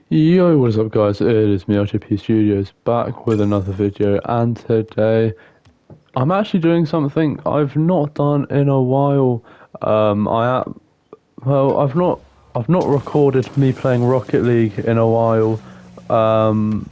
Yo, what is up guys, it is me, LGP Studios, back with another video, and today I'm actually doing something I've not done in a while. I've not recorded me playing Rocket League in a while, um,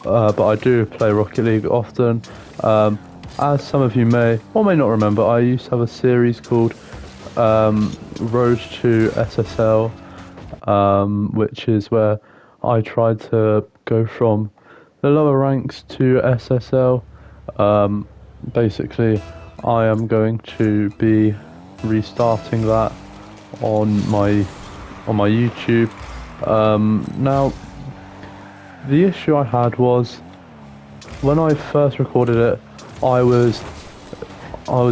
but I do play Rocket League often. As some of you may or may not remember, I used to have a series called Road to SSL, which is where I tried to go from the lower ranks to SSL. Basically, I am going to be restarting that on my YouTube. Now, the issue I had was when I first recorded it, I was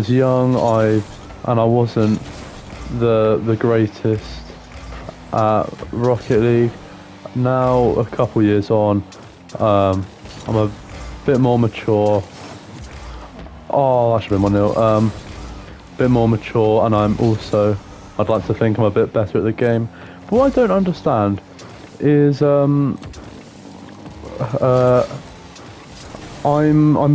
young, and I wasn't the greatest at Rocket League. Now, a couple years on, I'm a bit more mature. Oh, that should be 1-0. Bit more mature, and I'd like to think I'm a bit better at the game. But what I don't understand is, I'm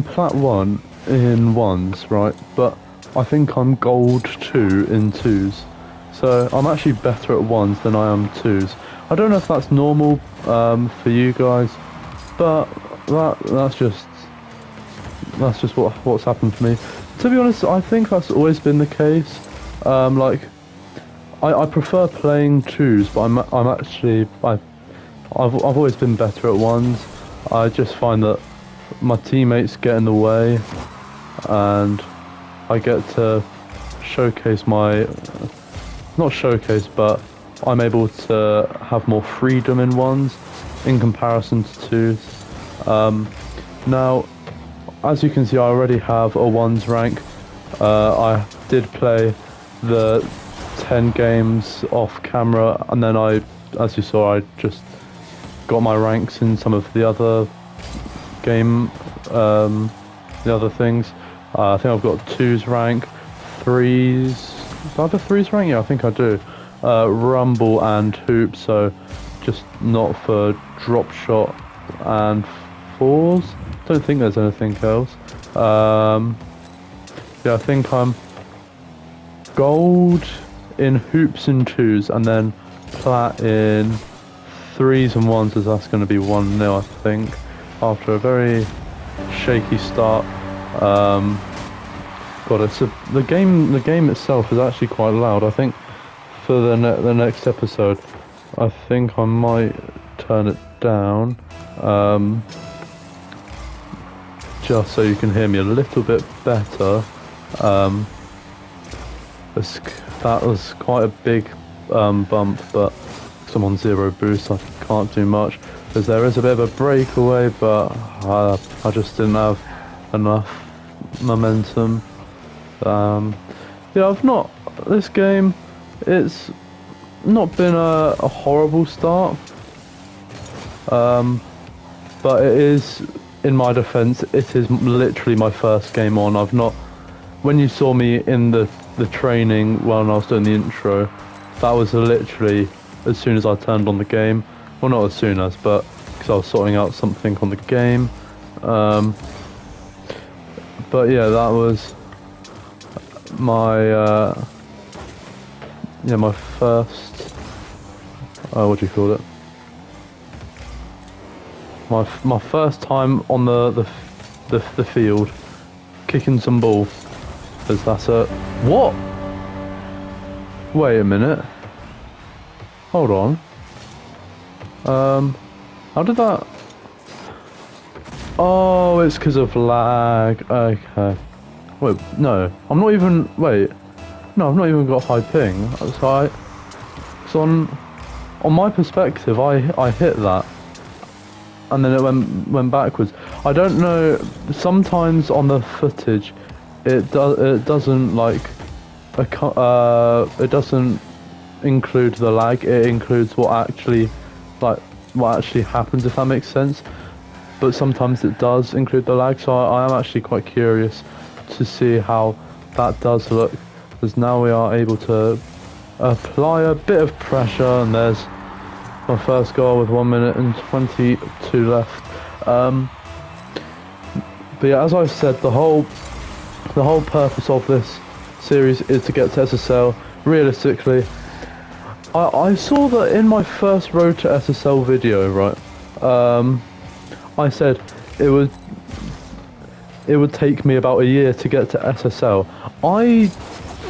plat 1 in 1s, right? But I think I'm gold 2 in 2s. So I'm actually better at 1s than I am 2s. I don't know if that's normal for you guys, but that's just what's happened for me. To be honest, I think that's always been the case. Like I prefer playing 2s, but I've always been better at 1s. I just find that my teammates get in the way, and I get to showcase not showcase, but I'm able to have more freedom in 1s in comparison to 2s. Now, as you can see, I already have a 1s rank. I did play the 10 games off camera, and then as you saw, I just got my ranks in some of the other the other things. I think I've got 2s rank, 3s. Do I have a 3s rank? Yeah, I think I do. Rumble and Hoop, so just not for drop shot and 4s. Don't think there's anything else. Yeah, I think I'm gold in hoops and 2s, and then plat in 3s and 1s, as that's going to be 1-0, I think, after a very shaky start. God, the game itself is actually quite loud. I think for the next episode, I think I might turn it down, just so you can hear me a little bit better. That was quite a big bump, but because I'm on 0 boost, I can't do much. Because there is a bit of a breakaway, but I just didn't have enough momentum. Yeah, this game, it's not been a horrible start, but it is, in my defense, it is literally my first game on. When you saw me in the training when I was doing the intro, that was literally as soon as I turned on the game. Well, not as soon as, but because I was sorting out something on the game. But yeah, that was my my first, what do you call it? My first time on the field, kicking some ball. Because that's a what? Wait a minute. Hold on. How did that? Oh, it's because of lag. Okay. Wait, no, I'm not even. Wait, no, I've not even got high ping. So on my perspective, I hit that, and then it went backwards. I don't know. Sometimes on the footage, it doesn't like it doesn't include the lag. It includes what actually happens, if that makes sense. But sometimes it does include the lag, so I am actually quite curious to see how that does look, because now we are able to apply a bit of pressure, and there's My first goal with 1 minute and 22 left. But yeah, as I've said, the whole purpose of this series is to get to SSL. Realistically, I saw that in my first Road to SSL video, right? I said it would take me about a year to get to SSL. I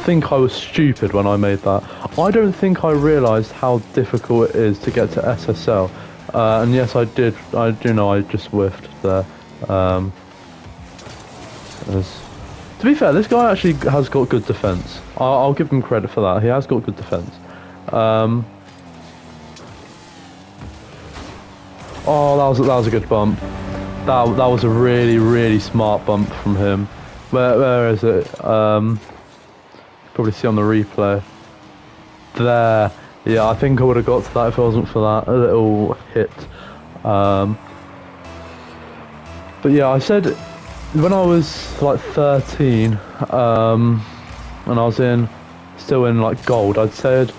think I was stupid when I made that. I don't think I realised how difficult it is to get to SSL. And yes, I did. I just whiffed there. To be fair, this guy actually has got good defence. I'll give him credit for that. He has got good defence. Oh, that was a good bump. That was a really smart bump from him. Where is it? Probably see on the replay. There. Yeah, I think I would have got to that if it wasn't for that little hit. But yeah, I said when I was like 13, and I was still in like gold, I'd said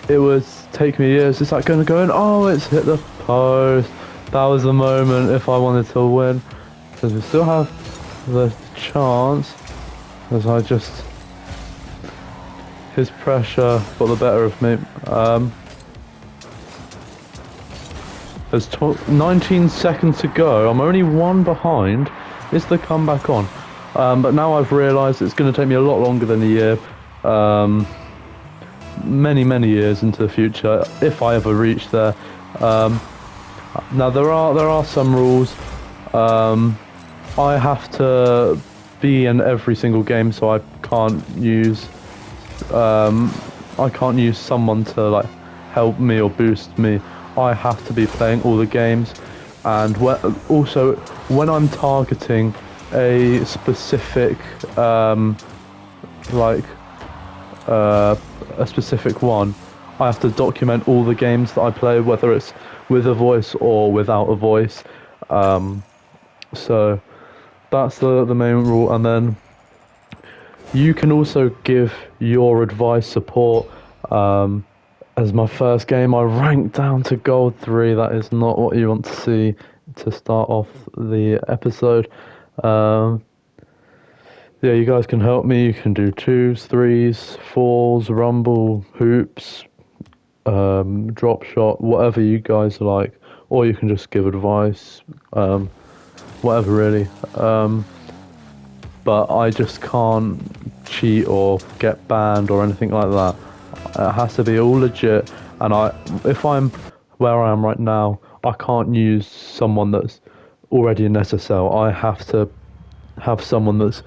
it would take me years. It's like going to go in. Oh, it's hit the post. That was the moment if I wanted to win, because we still have the chance. As his pressure got the better of me. There's 19 seconds to go. I'm only one behind. Is the comeback on? But now I've realised it's going to take me a lot longer than a year. Many years into the future, if I ever reach there. Now there are some rules. I have to be in every single game, so I can't use someone to like help me or boost me. I have to be playing all the games, and also when I'm targeting a specific a specific one, I have to document all the games that I play, whether it's with a voice or without a voice. So that's the main rule. And then you can also give your advice, support. As my first game, I ranked down to gold 3. That is not what you want to see to start off the episode. Yeah, you guys can help me. You can do 2s, 3s, 4s, rumble, hoops, drop shot, whatever you guys like, or you can just give advice, whatever really. But I just can't cheat or get banned or anything like that. It has to be all legit, and if I'm where I am right now, I can't use someone that's already in SSL. I have to have someone that's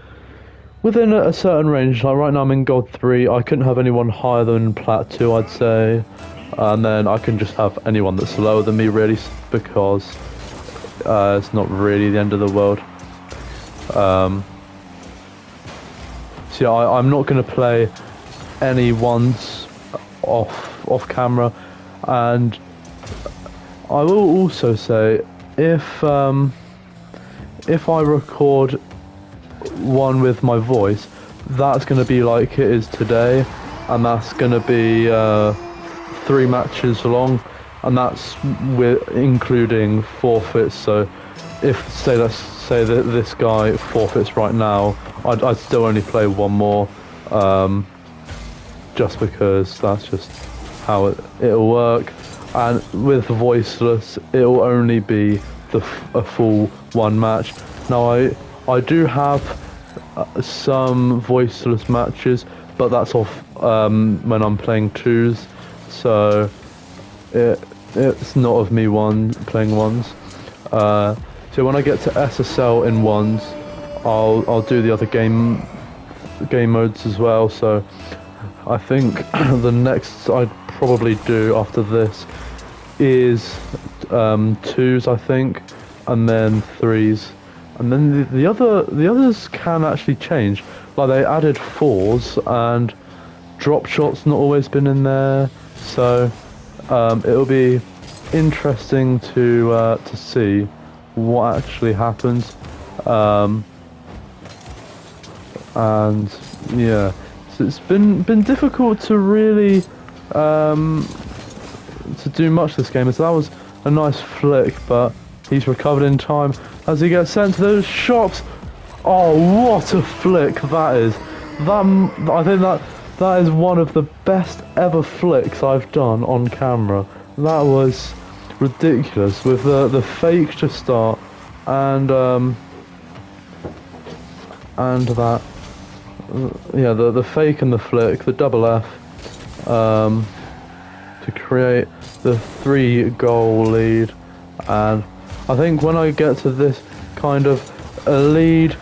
within a certain range. Like right now I'm in gold 3, I couldn't have anyone higher than plat 2, I'd say. And then I can just have anyone that's lower than me, really, because it's not really the end of the world. So yeah, I'm not going to play any ones off camera. And I will also say, if I record one with my voice, that's going to be like it is today, and that's going to be 3 matches long, and that's with including forfeits. So if let's say that this guy forfeits right now, I'd still only play one more, just because that's just how it'll work. And with voiceless, it'll only be a full 1 match. Now I do have some voiceless matches, but that's off when I'm playing 2s, so it's not of me playing 1s. So when I get to SSL in 1s, I'll do the other game modes as well. So I think the next I'd probably do after this is 2s, I think, and then 3s. And then the others can actually change. Like they added 4s, and drop shots not always been in there. So it'll be interesting to see what actually happens. And yeah, so it's been difficult to really to do much this game, as that was a nice flick, but he's recovered in time as he gets sent to those shops. Oh, what a flick that is! I think that is one of the best ever flicks I've done on camera. That was ridiculous, with the fake to start and that, yeah, the fake and the flick, the double F, to create the 3-goal lead. And I think when I get to this kind of a lead,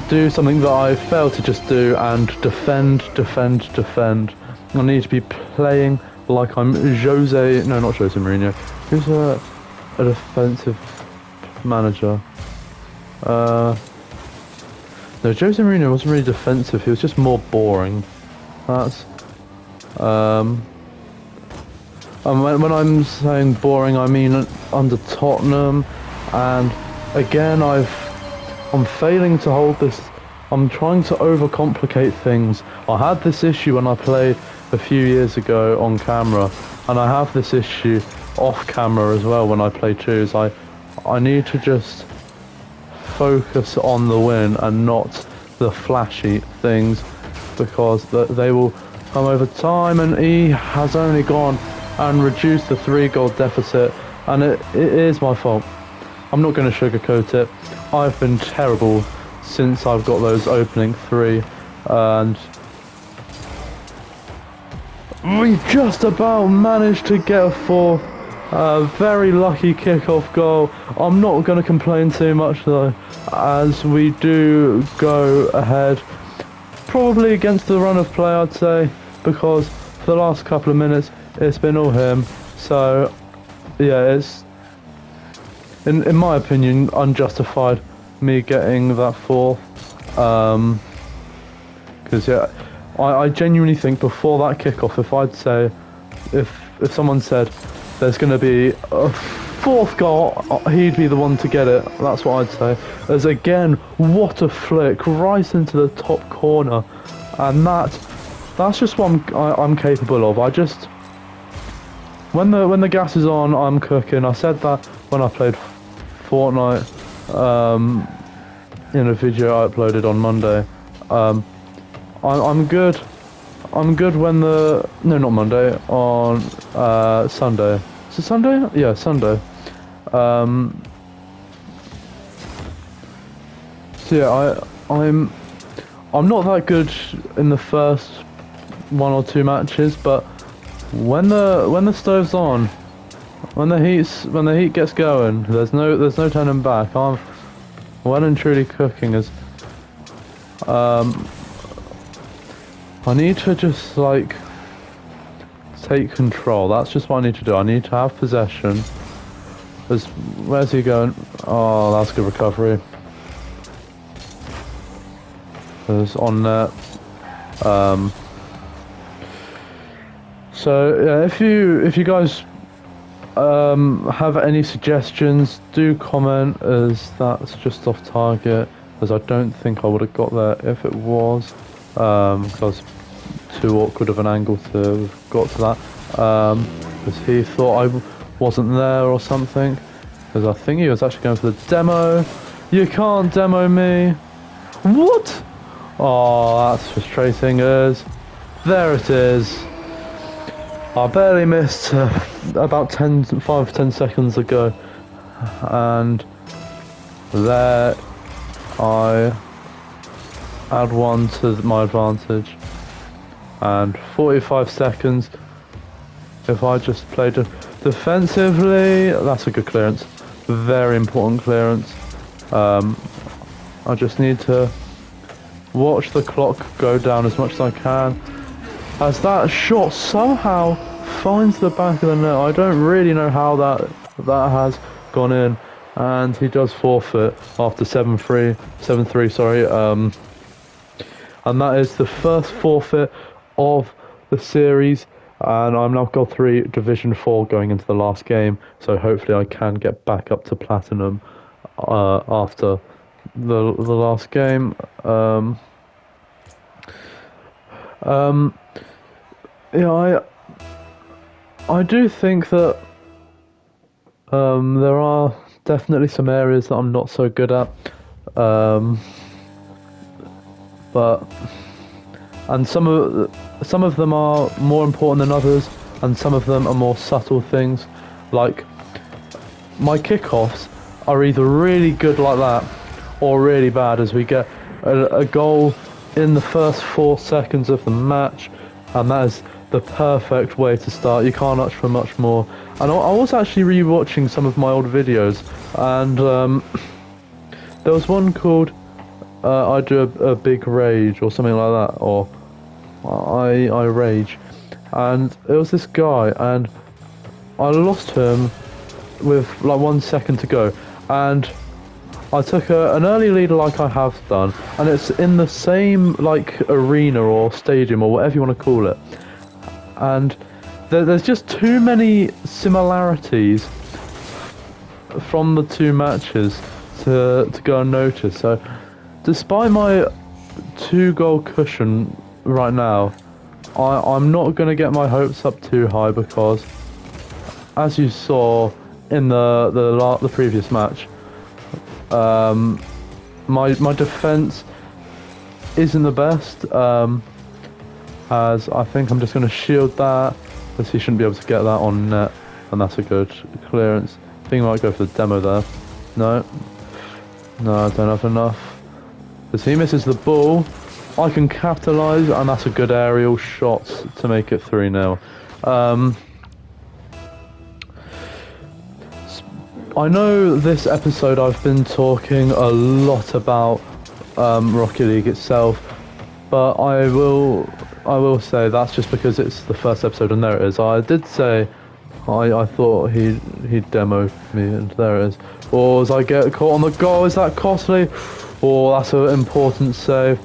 do something that I failed to just do, and defend. I need to be playing like I'm no, not Jose Mourinho. Who's a defensive manager? No, Jose Mourinho wasn't really defensive, he was just more boring. That's... and when I'm saying boring, I mean under Tottenham, and again I'm failing to hold this. I'm trying to overcomplicate things. I had this issue when I played a few years ago on camera, and I have this issue off camera as well when I play twos. I need to just focus on the win and not the flashy things, because they will come over time, and he has only gone and reduced the 3-goal deficit, and it is my fault. I'm not going to sugarcoat it. I've been terrible since I've got those opening 3, and we just about managed to get a 4. Very lucky kickoff goal. I'm not going to complain too much though, as we do go ahead, probably against the run of play, I'd say, because for the last couple of minutes it's been all him. So yeah, it's in my opinion unjustified me getting that 4, because yeah, I genuinely think before that kickoff, if someone said there's going to be a 4th goal, he'd be the one to get it. That's what I'd say. As again, what a flick right into the top corner, and that's just what I'm capable of. I just, when the gas is on, I'm cooking. I said that when I played Fortnite, in a video I uploaded on Monday. I'm good. I'm good when no, not Monday, on Sunday. Is it Sunday? Yeah, Sunday. So yeah, I'm not that good in the first 1 or 2 matches, but when the stove's on, when the heat gets going, there's no turning back. I'm well and truly cooking. As I need to just like take control. That's just what I need to do. I need to have possession. Where's he going? Oh, that's a good recovery. There's on net. So yeah, if you guys have any suggestions, do comment, as that's just off target, as I don't think I would have got there if it was, because I was too awkward of an angle to have got to that, because he thought I wasn't there or something, because I think he was actually going for the demo. You can't demo me. What? Oh, that's frustrating as. There it is. I barely missed about 5-10 seconds ago, and there I add 1 to my advantage. And 45 seconds, if I just played defensively, that's a good clearance. Very important clearance. I just need to watch the clock go down as much as I can, as that shot somehow finds the back of the net. I don't really know how that has gone in, and he does forfeit after 7-3, sorry. And that is the first forfeit of the series, and I'm now got 3 Division 4 going into the last game, so hopefully I can get back up to Platinum after the last game. Yeah, I do think that there are definitely some areas that I'm not so good at, um, but and some of them are more important than others, and some of them are more subtle things. Like my kickoffs are either really good like that, or really bad as we get a goal in the first 4 seconds of the match, and that is the perfect way to start. You can't ask for much more. And I was actually re-watching some of my old videos, and there was one called I do a big rage or something like that, or I rage, and it was this guy, and I lost him with like 1 second to go, and I took an early lead like I have done, and it's in the same like arena or stadium or whatever you want to call it, and there's just too many similarities from the two matches to go unnoticed. So despite my 2 goal cushion right now, I'm not going to get my hopes up too high, because as you saw in the previous match, my defense isn't the best, as I think I'm just going to shield that, because he shouldn't be able to get that on net, and that's a good clearance. I think I might go for the demo there. No, I don't have enough. As he misses the ball, I can capitalise, and that's a good aerial shot to make it 3-0. I know this episode I've been talking a lot about Rocket League itself, but I will say that's just because it's the first episode, and there it is. I did say I thought he'd demoed me, and there it is. Or as I get caught on the goal, is that costly? Or that's an important save.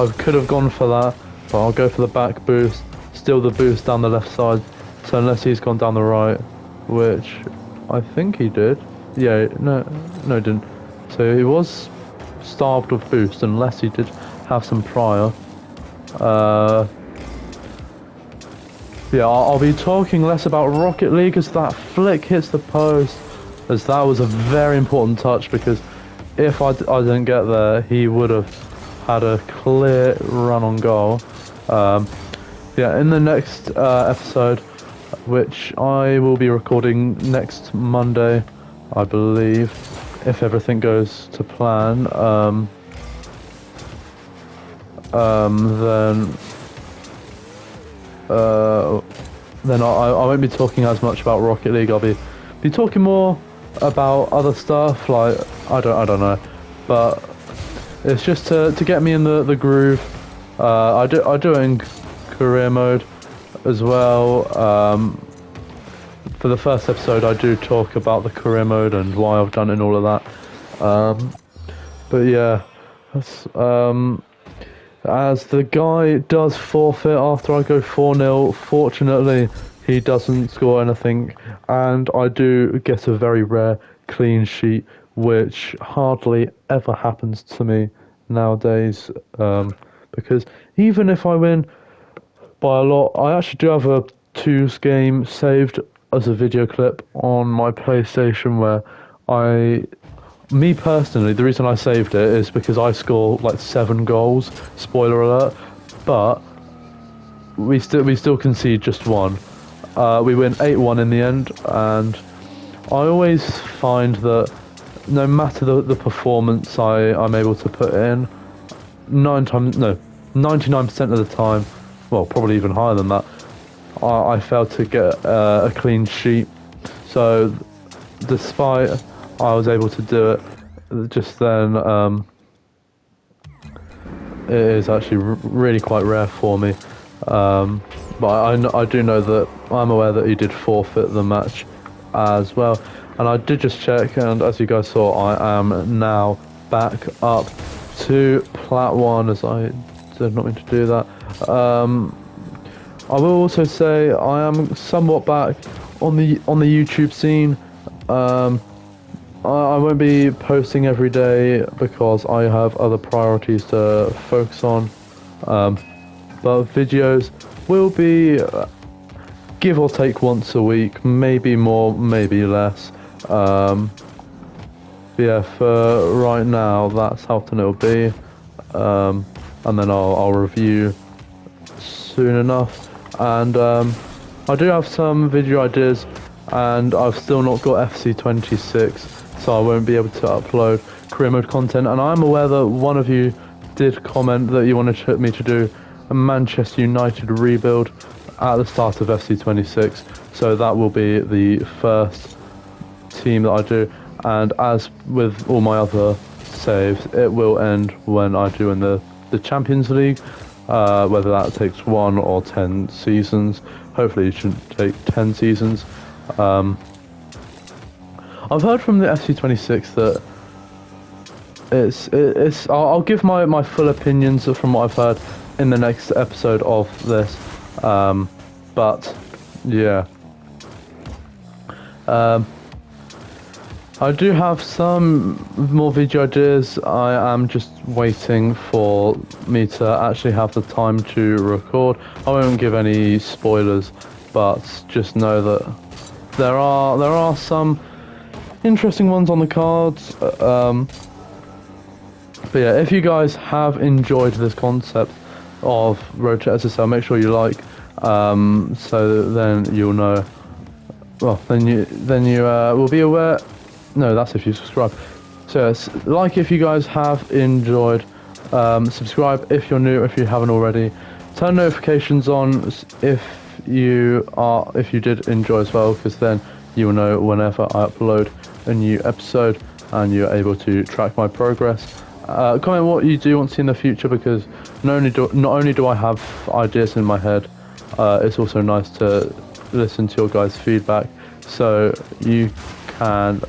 I could have gone for that, but I'll go for the back boost. Still the boost down the left side. So unless he's gone down the right, which I think he did. Yeah, no, he didn't. So he was starved of boost, unless he did have some prior. Yeah, I'll be talking less about Rocket League as that flick hits the post, as that was a very important touch, because if I didn't get there, he would have had a clear run on goal. Yeah, in the next episode, which I will be recording next Monday, I believe, if everything goes to plan, then I won't be talking as much about Rocket League. I'll be talking more about other stuff, like I don't know, but it's just to get me in the groove. I do it in career mode as well. For the first episode, I do talk about the career mode and why I've done it and all of that. But yeah, that's, as the guy does forfeit after I go 4-0, fortunately he doesn't score anything, and I do get a very rare clean sheet, which hardly ever happens to me nowadays, because even if I win by a lot, I actually do have a 2's game saved as a video clip on my PlayStation, where me personally, the reason I saved it is because I score like 7 goals, spoiler alert, but we still concede just 1. We win 8-1 in the end, and I always find that no matter the performance I'm able to put in, 99% of the time, well, probably even higher than that, I failed to get a clean sheet. So despite I was able to do it just then, it is actually really quite rare for me. But I do know that I'm aware that he did forfeit the match as well. And I did just check, and as you guys saw, I am now back up to Plat 1, as I did not mean to do that. I will also say I am somewhat back on the YouTube scene. I won't be posting every day because I have other priorities to focus on, but videos will be give or take once a week, maybe more, maybe less. But yeah, for right now, that's how often it'll be. And then I'll review soon enough. And I do have some video ideas, and I've still not got FC26, so I won't be able to upload career mode content. And I'm aware that one of you did comment that you wanted me to do a Manchester United rebuild at the start of FC26, so that will be the first team that I do. And as with all my other saves, it will end when I do in the Champions League, whether that takes 1 or 10 seasons. Hopefully it shouldn't take 10 seasons. I've heard from the FC26 that it's I'll give my full opinions from what I've heard in the next episode of this, but yeah. I do have some more video ideas. I am just waiting for me to actually have the time to record. I won't give any spoilers, but just know that there are some interesting ones on the cards. But yeah, if you guys have enjoyed this concept of Road to SSL, make sure you like, so then you'll know. Well, then you will be aware. No, that's if you subscribe. So yes, like if you guys have enjoyed, subscribe if you're new, if you haven't already. Turn notifications on if you did enjoy as well, because then you will know whenever I upload a new episode, and you're able to track my progress. Comment what you do want to see in the future, because not only do I have ideas in my head, it's also nice to listen to your guys' feedback, so you can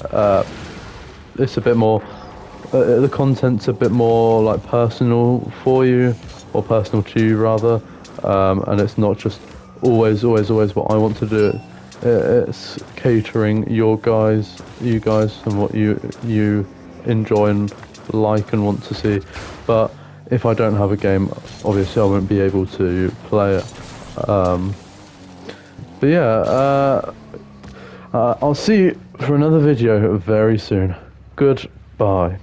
it's a bit more the content's a bit more like personal for you, or personal to you rather, and it's not just always what I want to do. It's catering you guys and what you enjoy and like and want to see. But if I don't have a game, obviously I won't be able to play it. But yeah, I'll see you for another video very soon. Goodbye.